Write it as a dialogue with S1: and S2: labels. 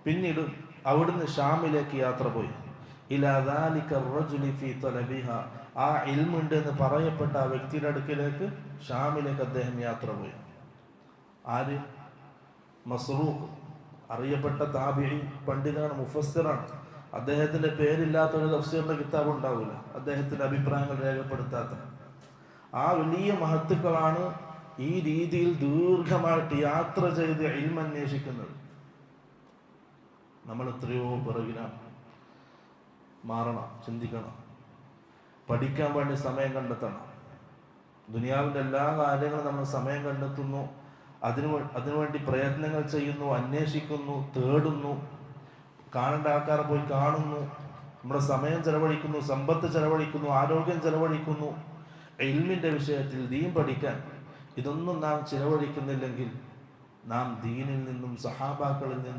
S1: പിന്നീട് അവിടുന്ന് ഷാമിലേക്ക് യാത്ര പോയി. ഇലാ ദാലിക റജുലി ഫീ തലബിഹ, ആ ഇൽമുണ്ട് എന്ന് പറയപ്പെട്ട ആ വ്യക്തിയുടെ അടുക്കിലേക്ക്, ഷാമിലേക്ക് അദ്ദേഹം യാത്ര പോയി. ആര്? മസ്റൂഖ്, അറിയപ്പെട്ട താബിഈ പണ്ഡിതനാണ്, മുഫസ്സിറാണ്. അദ്ദേഹത്തിന്റെ പേരില്ലാത്ത ഒരു തഫ്സീറിന്റെ കിതാബ് ഉണ്ടാവില്ല, അദ്ദേഹത്തിന്റെ അഭിപ്രായങ്ങൾ രേഖപ്പെടുത്താത്ത. ആ വലിയ മഹത്തുക്കളാണ് ഈ രീതിയിൽ ദീർഘമായിട്ട് യാത്ര ചെയ്ത് ഇൽമ് അന്വേഷിക്കുന്നത്. നമ്മൾ എത്രയോ പിറകിലാണ്. മാറണം, ചിന്തിക്കണം, പഠിക്കാൻ വേണ്ടി സമയം കണ്ടെത്തണം. ദുനിയാവിൻ്റെ എല്ലാ കാര്യങ്ങളും നമ്മൾ സമയം കണ്ടെത്തുന്നു, അതിനുവേണ്ടി പ്രയത്നങ്ങൾ ചെയ്യുന്നു, അന്വേഷിക്കുന്നു, തേടുന്നു, കാണേണ്ട ആൾക്കാരെ പോയി കാണുന്നു, നമ്മുടെ സമയം ചെലവഴിക്കുന്നു, സമ്പത്ത് ചെലവഴിക്കുന്നു, ആരോഗ്യം ചെലവഴിക്കുന്നു. ഇൽമിൻ്റെ വിഷയത്തിൽ ദീൻ പഠിക്കാൻ ഇതൊന്നും നാം ചിലവഴിക്കുന്നില്ലെങ്കിൽ നാം ദീനിൽ നിന്നും സഹാബാക്കളിൽ നിന്നും